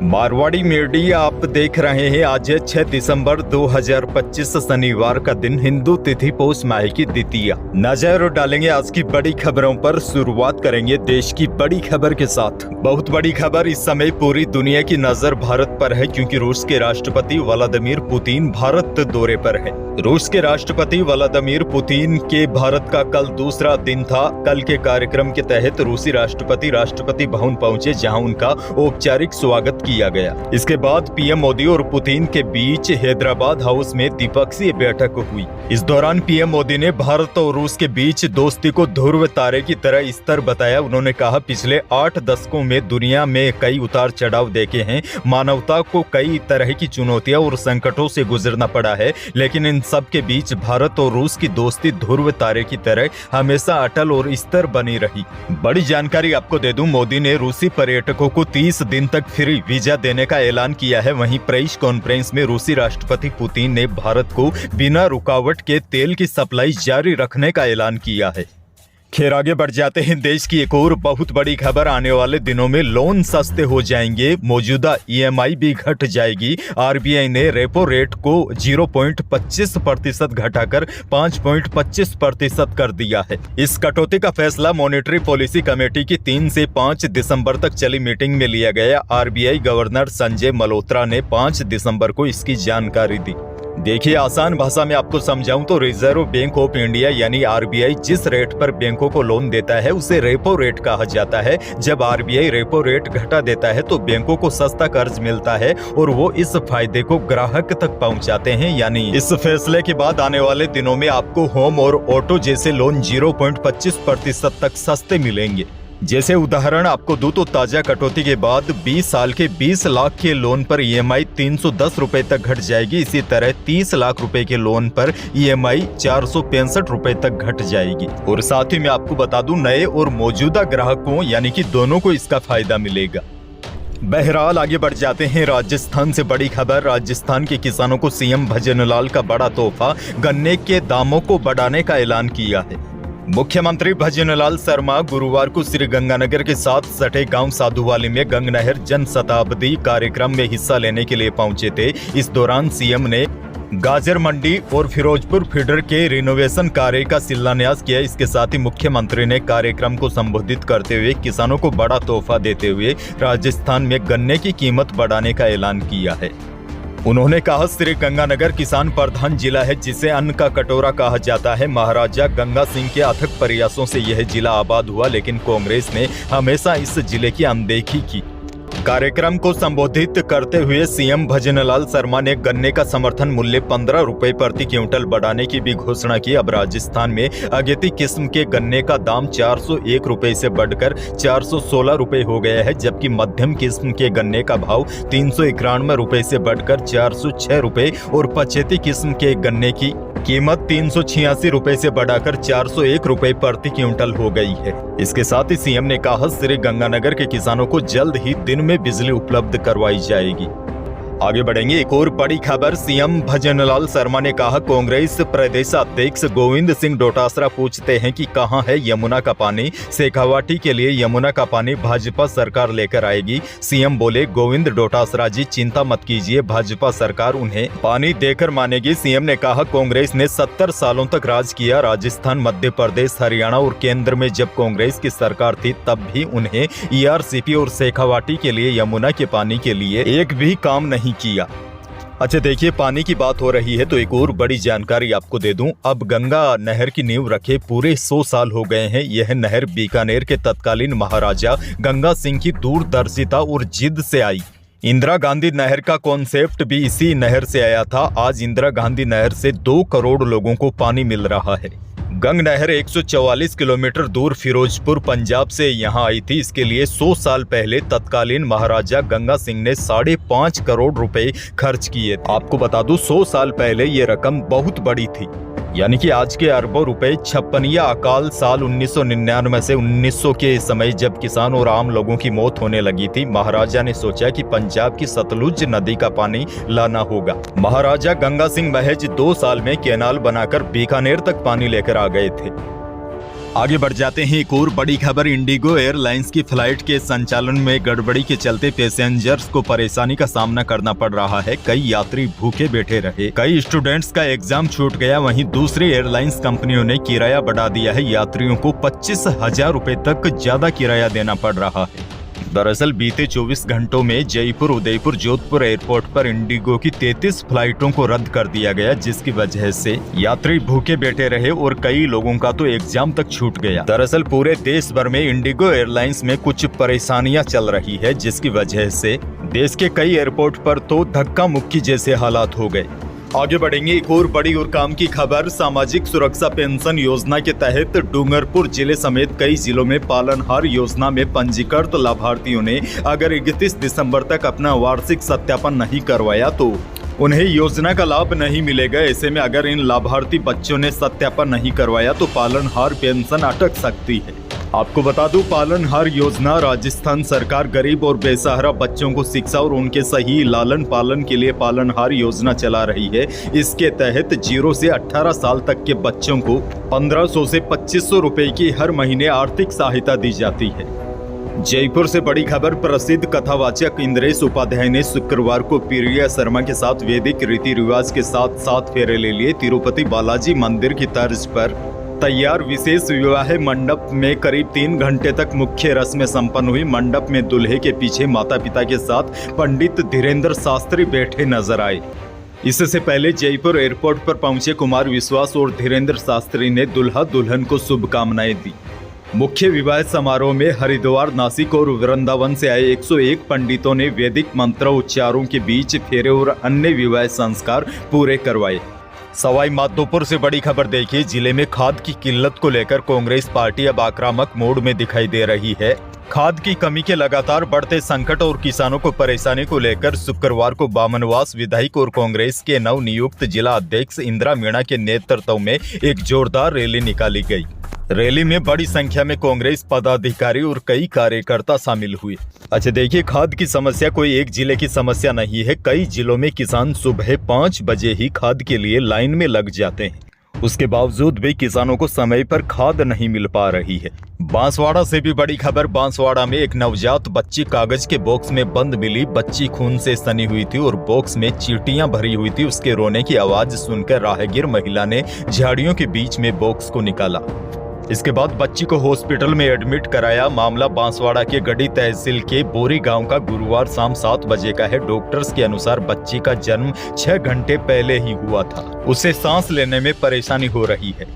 Marwari media आप देख रहे हैं। आज है 6 दिसंबर 2025 शनिवार का दिन, हिंदू तिथि पौष माह की द्वितीया। नजर डालेंगे आज की बड़ी खबरों पर। शुरुआत करेंगे देश की बड़ी खबर के साथ। बहुत बड़ी खबर, इस समय पूरी दुनिया की नजर भारत पर है क्योंकि रूस के राष्ट्रपति व्लादिमीर पुतिन भारत दौरे पर है। रूस के राष्ट्रपति व्लादिमीर पुतिन के भारत का कल दूसरा दिन था। कल के कार्यक्रम के तहत रूसी राष्ट्रपति भवन पहुंचे, जहां उनका औपचारिक स्वागत किया गया। इसके बाद पीएम मोदी और पुतिन के बीच हैदराबाद हाउस में द्विपक्षीय बैठक हुई। इस दौरान पीएम मोदी ने भारत और रूस के बीच दोस्ती को ध्रुव तारे की तरह स्थिर बताया। उन्होंने कहा, पिछले 8 दशकों में दुनिया में कई उतार चढ़ाव देखे हैं। मानवता को कई तरह की चुनौतियां और संकटों से गुजरना पड़ा है, लेकिन इन सब के बीच भारत और रूस की दोस्ती ध्रुव तारे की तरह हमेशा अटल और स्थिर बनी रही। बड़ी जानकारी आपको दे दूं, मोदी ने रूसी पर्यटकों को 30 दिन तक फ्री वीजा देने का ऐलान किया है। वहीं प्रेस कॉन्फ्रेंस में रूसी राष्ट्रपति पुतिन ने भारत को बिना रुकावट के तेल की सप्लाई जारी रखने का ऐलान किया है। खैर, आगे बढ़ जाते हैं। देश की एक और बहुत बड़ी खबर, आने वाले दिनों में लोन सस्ते हो जाएंगे, मौजूदा ईएमआई भी घट जाएगी। आरबीआई ने रेपो रेट को 0.25% घटाकर 5.25% कर दिया है। इस कटौती का फैसला मॉनेटरी पॉलिसी कमेटी की 3 से 5 दिसंबर तक चली मीटिंग में लिया गया। आरबीआई गवर्नर संजय मल्होत्रा ने 5 दिसंबर को इसकी जानकारी दी। देखिए, आसान भाषा में आपको समझाऊं तो रिजर्व बैंक ऑफ इंडिया यानी आरबीआई जिस रेट पर बैंकों को लोन देता है उसे रेपो रेट कहा जाता है। जब आरबीआई रेपो रेट घटा देता है तो बैंकों को सस्ता कर्ज मिलता है और वो इस फायदे को ग्राहक तक पहुंचाते हैं। यानी इस फैसले के बाद आने वाले दिनों में आपको होम और ऑटो जैसे लोन 0.25% तक सस्ते मिलेंगे। जैसे उदाहरण आपको दूं तो ताजा कटौती के बाद 20 साल के 20 लाख के लोन पर ईएमआई 310 रुपए तक घट जाएगी। इसी तरह 30 लाख रुपए के लोन पर ईएमआई 465 रुपए तक घट जाएगी। और साथ ही मैं आपको बता दूं, नए और मौजूदा ग्राहकों यानी कि दोनों को इसका फायदा मिलेगा। बहरहाल आगे बढ़ जाते हैं। राजस्थान से बड़ी खबर, राजस्थान के किसानों को सीएम भजनलाल का बड़ा तोहफा, गन्ने के दामों को बढ़ाने का ऐलान किया है। मुख्यमंत्री भजनलाल शर्मा गुरुवार को श्रीगंगानगर के साथ सटे गांव साधुवाली में गंगनहर जन शताब्दी कार्यक्रम में हिस्सा लेने के लिए पहुंचे थे। इस दौरान सीएम ने गाजर मंडी और फिरोजपुर फीडर के रिनोवेशन कार्य का शिलान्यास किया। इसके साथ ही मुख्यमंत्री ने कार्यक्रम को संबोधित करते हुए किसानों को बड़ा तोहफा देते हुए राजस्थान में गन्ने की कीमत बढ़ाने का ऐलान किया है। उन्होंने कहा, श्रीगंगानगर किसान प्रधान जिला है जिसे अन्न का कटोरा कहा जाता है। महाराजा गंगा सिंह के अथक प्रयासों से यह जिला आबाद हुआ, लेकिन कांग्रेस ने हमेशा इस जिले की अनदेखी की। कार्यक्रम को संबोधित करते हुए सीएम भजनलाल शर्मा ने गन्ने का समर्थन मूल्य 15 रुपए प्रति क्विंटल बढ़ाने की भी घोषणा की। अब राजस्थान में अगेती किस्म के गन्ने का दाम 401 रुपए से बढ़कर 416 रुपए हो गया है, जबकि मध्यम किस्म के गन्ने का भाव 391 रुपए से बढ़कर 406 रुपए और पछेती किस्म के गन्ने की कीमत 386 रुपए से बढ़ाकर 401 रुपए प्रति क्विंटल हो गई है। इसके साथ ही सीएम ने कहा, श्रीगंगानगर के किसानों को जल्द ही दिन में बिजली उपलब्ध करवाई जाएगी। आगे बढ़ेंगे। एक और बड़ी खबर, सीएम भजनलाल शर्मा ने कहा, कांग्रेस प्रदेश अध्यक्ष गोविंद सिंह डोटासरा पूछते हैं कि कहां है यमुना का पानी। शेखावाटी के लिए यमुना का पानी भाजपा सरकार लेकर आएगी। सीएम बोले, गोविंद डोटासरा जी चिंता मत कीजिए, भाजपा सरकार उन्हें पानी देकर मानेगी। सीएम ने कहा, कांग्रेस ने 70 सालों तक राज किया। राजस्थान, मध्य प्रदेश, हरियाणा और केंद्र में जब कांग्रेस की सरकार थी तब भी उन्हें ईआरसीपी और शेखावाटी के लिए यमुना के पानी के लिए एक भी काम नहीं किया। अच्छा, देखिए, पानी की बात हो रही है तो एक और बड़ी जानकारी आपको दे दूं। अब गंगा नहर की नींव रखे पूरे 100 साल हो गए हैं। यह नहर बीकानेर के तत्कालीन महाराजा गंगा सिंह की दूरदर्शिता और जिद से आई। इंदिरा गांधी नहर का कॉन्सेप्ट भी इसी नहर से आया था। आज इंदिरा गांधी नहर से 2 करोड़ लोगों को पानी मिल रहा है। गंग नहर 144 किलोमीटर दूर फिरोजपुर पंजाब से यहाँ आई थी। इसके लिए 100 साल पहले तत्कालीन महाराजा गंगा सिंह ने 5.5 करोड़ रुपए खर्च किए। आपको बता दूं, 100 साल पहले ये रकम बहुत बड़ी थी, यानी कि आज के अरबों रुपए। 56वां अकाल साल 1999 से 1900 के समय जब किसान और आम लोगों की मौत होने लगी थी, महाराजा ने सोचा कि पंजाब की सतलुज नदी का पानी लाना होगा। महाराजा गंगा सिंह महज 2 साल में कैनाल बनाकर बीकानेर तक पानी लेकर आ गए थे। आगे बढ़ जाते हैं। एक और बड़ी खबर, इंडिगो एयरलाइंस की फ्लाइट के संचालन में गड़बड़ी के चलते पैसेंजर्स को परेशानी का सामना करना पड़ रहा है। कई यात्री भूखे बैठे रहे, कई स्टूडेंट्स का एग्जाम छूट गया। वहीं दूसरी एयरलाइंस कंपनियों ने किराया बढ़ा दिया है। यात्रियों को 25,000 रुपए तक ज्यादा किराया देना पड़ रहा है। दरअसल बीते 24 घंटों में जयपुर, उदयपुर, जोधपुर एयरपोर्ट पर इंडिगो की 33 फ्लाइटों को रद्द कर दिया गया, जिसकी वजह से यात्री भूखे बैठे रहे और कई लोगों का तो एग्जाम तक छूट गया। दरअसल पूरे देश भर में इंडिगो एयरलाइंस में कुछ परेशानियां चल रही है, जिसकी वजह से देश के कई एयरपोर्ट पर तो धक्का मुक्की जैसे हालात हो गए। आगे बढ़ेंगे। एक और बड़ी और काम की खबर, सामाजिक सुरक्षा पेंशन योजना के तहत डूंगरपुर जिले समेत कई जिलों में पालनहार योजना में पंजीकृत लाभार्थियों ने अगर 31 दिसंबर तक अपना वार्षिक सत्यापन नहीं करवाया तो उन्हें योजना का लाभ नहीं मिलेगा। ऐसे में अगर इन लाभार्थी बच्चों ने सत्यापन नहीं करवाया तो पालनहार पेंशन अटक सकती है। आपको बता दूं, पालनहार योजना राजस्थान सरकार गरीब और बेसहारा बच्चों को शिक्षा और उनके सही लालन पालन के लिए पालनहार योजना चला रही है। इसके तहत 0 से 18 साल तक के बच्चों को 1500 से 2500 रुपए की हर महीने आर्थिक सहायता दी जाती है। जयपुर से बड़ी खबर, प्रसिद्ध कथावाचक इंद्रेश उपाध्याय ने शुक्रवार को प्रिया शर्मा के साथ वैदिक रीति रिवाज के साथ 7 फेरे ले लिए। तिरुपति बालाजी मंदिर की तर्ज पर तैयार विशेष विवाह मंडप में करीब 3 घंटे तक मुख्य रस्में संपन्न हुई। मंडप में दूल्हे के पीछे माता पिता के साथ पंडित धीरेन्द्र शास्त्री बैठे नजर आए। इससे पहले जयपुर एयरपोर्ट पर पहुंचे कुमार विश्वास और धीरेन्द्र शास्त्री ने दुल्हा दुल्हन को शुभकामनाएं दी। मुख्य विवाह समारोह में हरिद्वार, नासिक और वृंदावन से आए 101 पंडितों ने वैदिक मंत्रोच्चारों के बीच फेरे और अन्य विवाह संस्कार पूरे करवाए। सवाई माधोपुर से बड़ी खबर देखिए। जिले में खाद की किल्लत को लेकर कांग्रेस पार्टी अब आक्रामक मोड में दिखाई दे रही है। खाद की कमी के लगातार बढ़ते संकट और किसानों को परेशानी को लेकर शुक्रवार को बामनवास विधायक और कांग्रेस के नवनियुक्त जिला अध्यक्ष इंदिरा मीणा के नेतृत्व में एक जोरदार रैली निकाली गई। रैली में बड़ी संख्या में कांग्रेस पदाधिकारी और कई कार्यकर्ता शामिल हुए। अच्छा देखिए, खाद की समस्या कोई एक जिले की समस्या नहीं है। कई जिलों में किसान सुबह 5 बजे ही खाद के लिए लाइन में लग जाते हैं। उसके बावजूद भी किसानों को समय पर खाद नहीं मिल पा रही है। बांसवाड़ा से भी बड़ी खबर, बांसवाड़ा में एक नवजात बच्ची कागज के बॉक्स में बंद मिली। बच्ची खून से सनी हुई थी और बॉक्स में चींटियां भरी हुई थी। उसके रोने की आवाज सुनकर राहगीर महिला ने झाड़ियों के बीच में बॉक्स को निकाला। इसके बाद बच्ची को हॉस्पिटल में एडमिट कराया। मामला बांसवाड़ा के गढ़ी तहसील के बोरी गांव का गुरुवार शाम 7 बजे का है। डॉक्टर्स के अनुसार बच्ची का जन्म 6 घंटे पहले ही हुआ था। उसे सांस लेने में परेशानी हो रही है।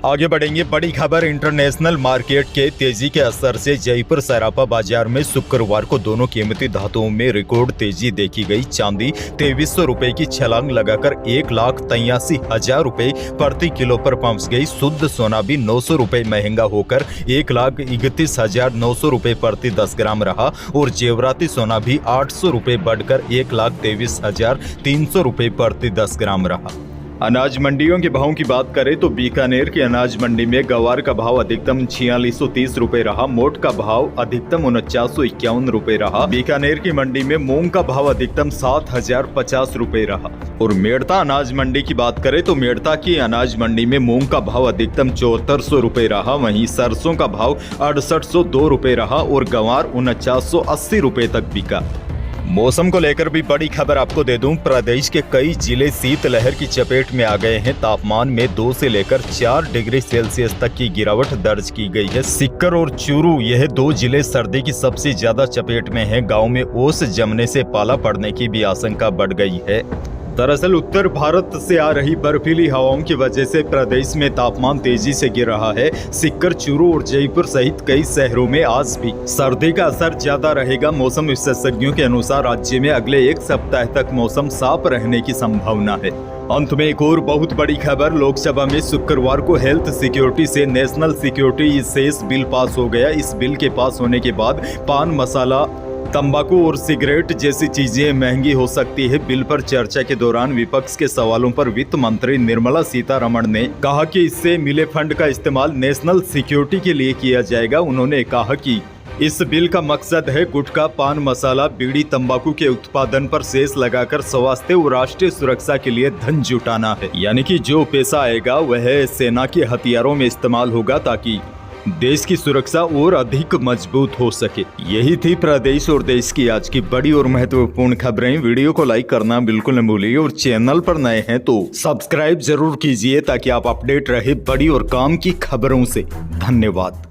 आगे बढ़ेंगे। बड़ी खबर, इंटरनेशनल मार्केट के तेजी के असर से जयपुर सराफा बाजार में शुक्रवार को दोनों कीमती धातुओं में रिकॉर्ड तेजी देखी गई। चांदी 2300 रुपए की छलांग लगाकर 1,83,000 रुपए प्रति किलो पर पहुंच गई। शुद्ध सोना भी 900 रुपए महंगा होकर 1,31,900 रुपए प्रति 10 ग्राम रहा और जेवराती सोना भी 800 रुपए बढ़कर 1,23,300 रुपए प्रति 10 ग्राम रहा। अनाज मंडियों के भावों की बात करें तो बीकानेर की अनाज मंडी में गवार का भाव अधिकतम 4630 रुपए रहा। मोट का भाव अधिकतम 4951 रुपए रहा। बीकानेर की मंडी में मूंग का भाव अधिकतम 7050 रुपए रहा। और मेड़ता अनाज मंडी की बात करें तो मेड़ता की अनाज मंडी में मूंग का भाव अधिकतम 7400 रुपए रहा। वहीं सरसों का भाव 6802 रुपए रहा और गंवार 4980 रुपए तक बिका। मौसम को लेकर भी बड़ी खबर आपको दे दूं, प्रदेश के कई जिले शीतलहर की चपेट में आ गए हैं। तापमान में 2 से लेकर 4 डिग्री सेल्सियस तक की गिरावट दर्ज की गई है। सिक्कर और चूरू, यह 2 जिले सर्दी की सबसे ज्यादा चपेट में हैं। गांव में ओस जमने से पाला पड़ने की भी आशंका बढ़ गई है। दरअसल उत्तर भारत से आ रही बर्फीली हवाओं की वजह से प्रदेश में तापमान तेजी से गिर रहा है। सिक्कर, चूरू और जयपुर सहित कई शहरों में आज भी सर्दी का असर ज्यादा रहेगा। मौसम विशेषज्ञों के अनुसार राज्य में अगले 1 सप्ताह तक मौसम साफ रहने की संभावना है। अंत में एक और बहुत बड़ी खबर, लोकसभा में शुक्रवार को हेल्थ सिक्योरिटी से national security cess bill pass हो गया। इस बिल के पास होने के बाद पान मसाला, तंबाकू और सिगरेट जैसी चीजें महंगी हो सकती है। बिल पर चर्चा के दौरान विपक्ष के सवालों पर वित्त मंत्री निर्मला सीतारमण ने कहा कि इससे मिले फंड का इस्तेमाल नेशनल सिक्योरिटी के लिए किया जाएगा। उन्होंने कहा कि इस बिल का मकसद है गुटखा, पान मसाला, बीड़ी, तंबाकू के उत्पादन पर सेस लगाकर स्वास्थ्य और राष्ट्रीय सुरक्षा के लिए धन जुटाना है। यानी कि जो पैसा आएगा वह सेना के हथियारों में इस्तेमाल होगा ताकि देश की सुरक्षा और अधिक मजबूत हो सके। यही थी प्रदेश और देश की आज की बड़ी और महत्वपूर्ण खबरें। वीडियो को लाइक करना बिल्कुल न भूलिए और चैनल पर नए हैं तो सब्सक्राइब जरूर कीजिए ताकि आप अपडेट रहे बड़ी और काम की खबरों से। धन्यवाद।